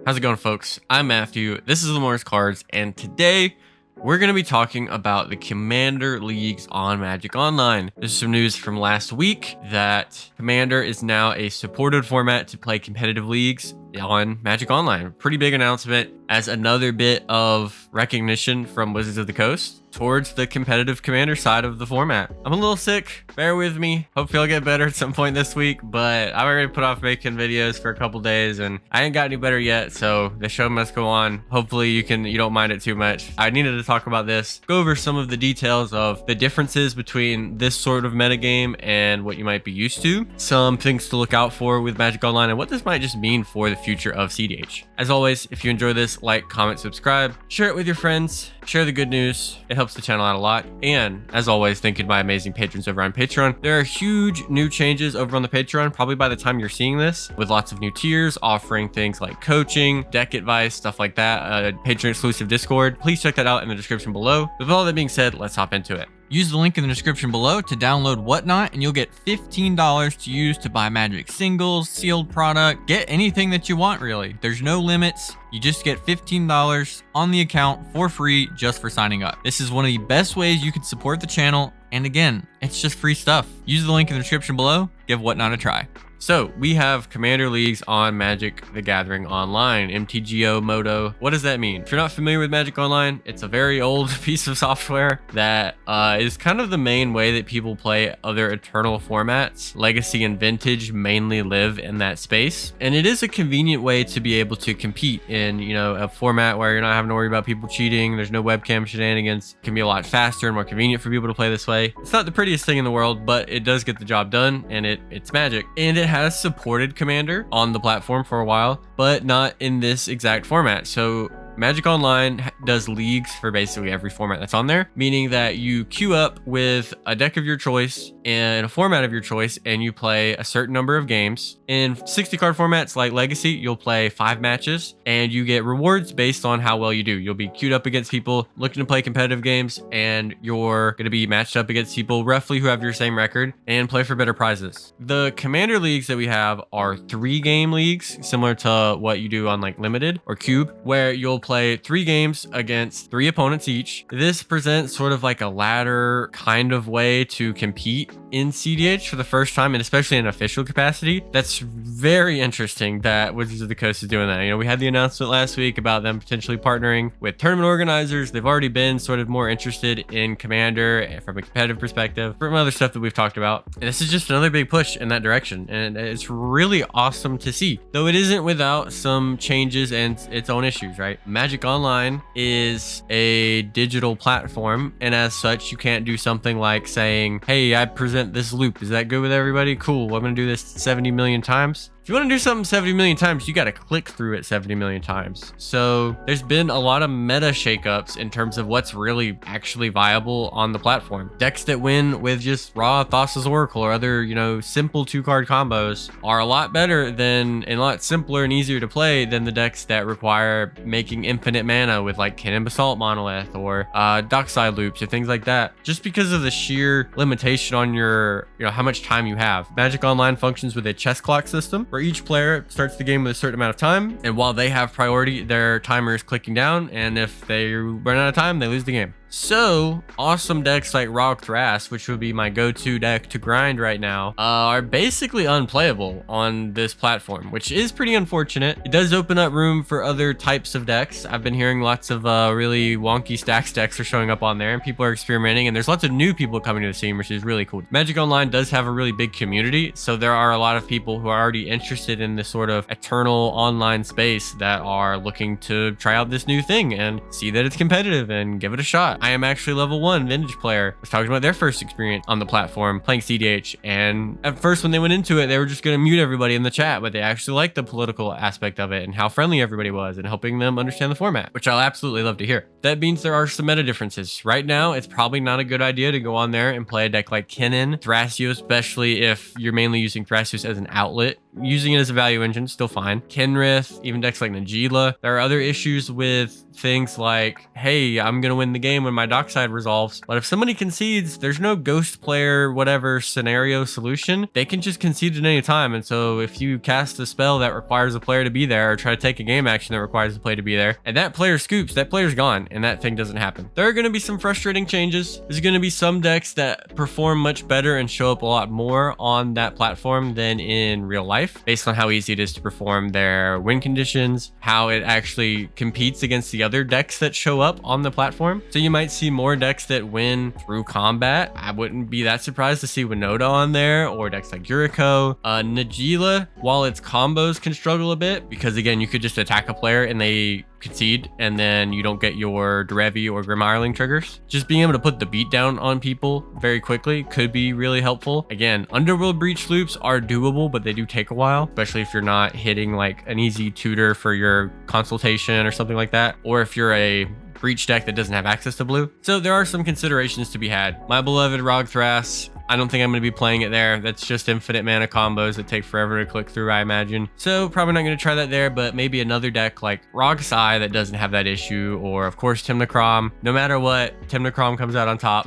How's it going, folks? I'm Matthew. This is Lemora's Cards, and today we're going to be talking about the Commander Leagues on Magic Online. There's some news from last week that Commander is now a supported format to play competitive leagues on Magic Online. Pretty big announcement as another bit of recognition from Wizards of the Coast towards the competitive Commander side of the format. I'm a little sick, bear with me. Hopefully I'll get better at some point this week, but I've already put off making videos for a couple days and I ain't got any better yet, so the show must go on. Hopefully you don't mind it too much. I needed to talk about this, go over some of the details of the differences between this sort of metagame and what you might be used to, some things to look out for with Magic Online, and what this might just mean for the future of cEDH. As always, if you enjoy this, like, comment, subscribe, share it with your friends, share the good news. It helps the channel out a lot. And as always, thank you to my amazing patrons over on Patreon. There are huge new changes over on the Patreon, probably by the time you're seeing this, with lots of new tiers offering things like coaching, deck advice, stuff like that, patron exclusive Discord. Please check that out in the description below. With all that being said, let's hop into it. Use the link in the description below to download Whatnot, and you'll get $15 to use to buy Magic singles, sealed product, get anything that you want, really. There's no limits. You just get $15 on the account for free just for signing up. This is one of the best ways you can support the channel. And again, it's just free stuff. Use the link in the description below. Give Whatnot a try. So we have Commander Leagues on Magic the Gathering Online, MTGO Moto. What does that mean? If you're not familiar with Magic Online, it's a very old piece of software that is kind of the main way that people play other Eternal formats. Legacy and Vintage mainly live in that space. And it is a convenient way to be able to compete in, a format where you're not having to worry about people cheating. There's no webcam shenanigans. It can be a lot faster and more convenient for people to play this way. It's not the prettiest thing in the world, but it does get the job done, and it's Magic. And it has supported Commander on the platform for a while, but not in this exact format. So Magic Online does leagues for basically every format that's on there, meaning that you queue up with a deck of your choice and a format of your choice, and you play a certain number of games. In 60 card formats like Legacy, you'll play 5 matches and you get rewards based on how well you do. You'll be queued up against people looking to play competitive games, and you're going to be matched up against people roughly who have your same record and play for better prizes. The Commander leagues that we have are 3-game leagues, similar to what you do on like Limited or Cube, where you'll play 3 games against 3 opponents each. This presents sort of like a ladder kind of way to compete in cEDH for the first time, and especially in official capacity. That's very interesting that Wizards of the Coast is doing that. We had the announcement last week about them potentially partnering with tournament organizers. They've already been sort of more interested in Commander from a competitive perspective, from other stuff that we've talked about. And this is just another big push in that direction, and it's really awesome to see, though it isn't without some changes and its own issues, right? Magic Online is a digital platform, and as such, you can't do something like saying, hey, I present this loop. Is that good with everybody? Cool. Well, I'm going to do this 70 million times. If you want to do something 70 million times, you got to click through it 70 million times. So there's been a lot of meta shakeups in terms of what's really actually viable on the platform. Decks that win with just raw Thassa's Oracle or other, simple 2-card combos are a lot better than, and a lot simpler and easier to play than the decks that require making infinite mana with like Cannon Basalt Monolith or Dockside loops or things like that. Just because of the sheer limitation on your, how much time you have. Magic Online functions with a chess clock system, where each player starts the game with a certain amount of time, and while they have priority, their timer is clicking down, and if they run out of time, they lose the game. So awesome decks like Rog Thras, which would be my go-to deck to grind right now, are basically unplayable on this platform, which is pretty unfortunate. It does open up room for other types of decks. I've been hearing lots of really wonky stacks decks are showing up on there, and people are experimenting, and there's lots of new people coming to the scene, which is really cool. Magic Online does have a really big community, so there are a lot of people who are already interested in this sort of eternal online space that are looking to try out this new thing and see that it's competitive and give it a shot. I am actually level 1 Vintage player. Was talking about their first experience on the platform playing cEDH, and at first when they went into it, they were just going to mute everybody in the chat, but they actually liked the political aspect of it and how friendly everybody was and helping them understand the format, which I'll absolutely love to hear. That means there are some meta differences. Right now, it's probably not a good idea to go on there and play a deck like Kennen, Thrasios, especially if you're mainly using Thrasios as an outlet using it as a value engine, still fine. Kenrith, even decks like Najeela. There are other issues with things like, hey, I'm gonna win the game when my dockside resolves. But if somebody concedes, there's no ghost player, whatever scenario solution. They can just concede at any time. And so if you cast a spell that requires a player to be there, or try to take a game action that requires a player to be there, and that player scoops, that player's gone, and that thing doesn't happen. There are gonna be some frustrating changes. There's gonna be some decks that perform much better and show up a lot more on that platform than in real life, based on how easy it is to perform their win conditions, how it actually competes against the other decks that show up on the platform. So you might see more decks that win through combat. I wouldn't be that surprised to see Winota on there, or decks like Yuriko. Najeela, while its combos can struggle a bit, because again, you could just attack a player and they concede, and then you don't get your Derevi or Grimarling triggers. Just being able to put the beat down on people very quickly could be really helpful. Again, Underworld Breach loops are doable, but they do take a while, especially if you're not hitting like an easy tutor for your consultation or something like that, or if you're a Breach deck that doesn't have access to blue. So there are some considerations to be had. My beloved Rogthras, I don't think I'm going to be playing it there. That's just infinite mana combos that take forever to click through, I imagine. So probably not going to try that there, but maybe another deck like Rogsai that doesn't have that issue, or of course Timnacrom. No matter what, Timnacrom comes out on top.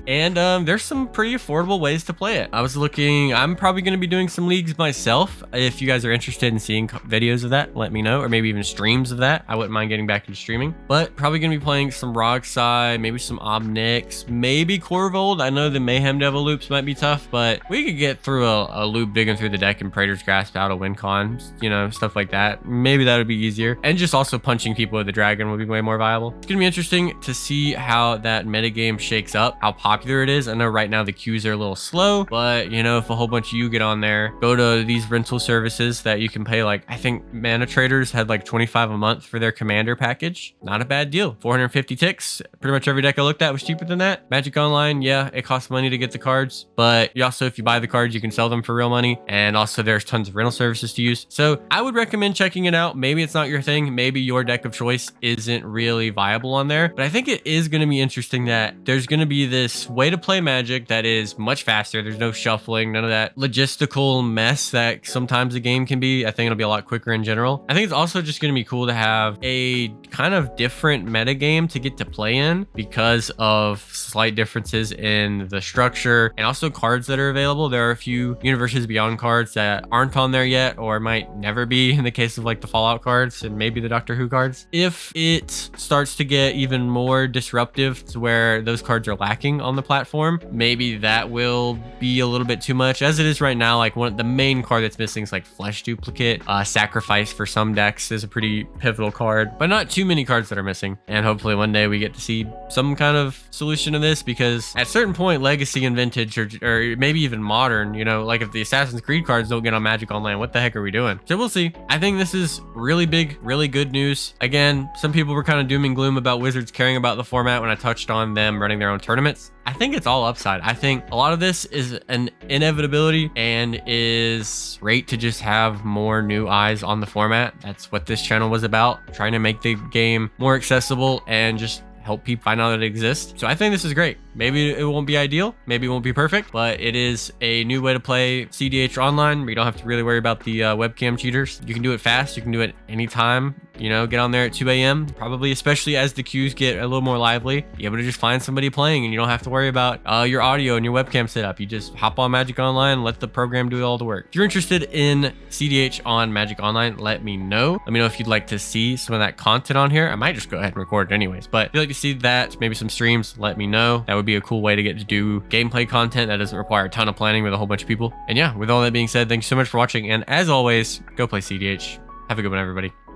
And there's some pretty affordable ways to play it. I was looking, I'm probably going to be doing some leagues myself. If you guys are interested in seeing videos of that, let me know, or maybe even streams of that. I wouldn't mind getting back into streaming, but probably going to be playing some Rogsai, maybe some Omnix, maybe Corvold. I know the Mayhem Devil loops might be tough, but we could get through a loop digging through the deck and Praetor's Grasp out of win con, you know, stuff like that. Maybe that would be easier. And just also punching people with the dragon would be way more viable. It's gonna be interesting to see how that metagame shakes up, how popular it is. I know right now the queues are a little slow, but you know, if a whole bunch of you get on there, go to these rental services that you can pay, like I think Mana Traders had like 25 a month for their commander package. Not a bad deal. 450 ticks. Pretty much every deck I looked at was cheaper than that. Magic Online, yeah, it costs money to get the cards, but you also, if you buy the cards, you can sell them for real money. And also there's tons of rental services to use. So I would recommend checking it out. Maybe it's not your thing. Maybe your deck of choice isn't really viable on there, but I think it is going to be interesting that there's going to be this way to play Magic that is much faster. There's no shuffling, none of that logistical mess that sometimes a game can be. I think it'll be a lot quicker in general. I think it's also just going to be cool to have a kind of different meta game to get to play in because of slight differences in the structure and also cards that are available. There are a few Universes Beyond cards that aren't on there yet, or might never be in the case of like the Fallout cards and maybe the Doctor Who cards. If it starts to get even more disruptive to where those cards are lacking on the platform, maybe that will be a little bit too much. As it is right now, like the main card that's missing is like Flesh Duplicate. Sacrifice for some decks is a pretty pivotal card, but not too many cards that are missing. And hopefully one day we get to see some kind of solution to this, because at a certain point, Legacy and Vintage, or maybe even Modern, you know, like if the Assassin's Creed cards don't get on Magic Online, what the heck are we doing? So we'll see. I think this is really big, really good news. Again, some people were kind of doom and gloom about Wizards caring about the format when I touched on them running their own tournaments. I think it's all upside. I think a lot of this is an inevitability and is great to just have more new eyes on the format. That's what this channel was about, trying to make the game more accessible and just help people find out that it exists. So I think this is great. Maybe it won't be ideal, maybe it won't be perfect, but it is a new way to play cEDH online where you don't have to really worry about the webcam cheaters. You can do it fast, you can do it anytime, you know, get on there at 2 a.m. probably, especially as the queues get a little more lively, be able to just find somebody playing and you don't have to worry about your audio and your webcam setup. You just hop on Magic Online, let the program do all the work. If you're interested in cEDH on Magic Online, let me know. Let me know if you'd like to see some of that content on here. I might just go ahead and record it anyways, but if you'd like to see that, maybe some streams, let me know. That would be a cool way to get to do gameplay content that doesn't require a ton of planning with a whole bunch of people. And yeah, with all that being said, thanks so much for watching, and as always, go play cEDH. Have a good one, everybody.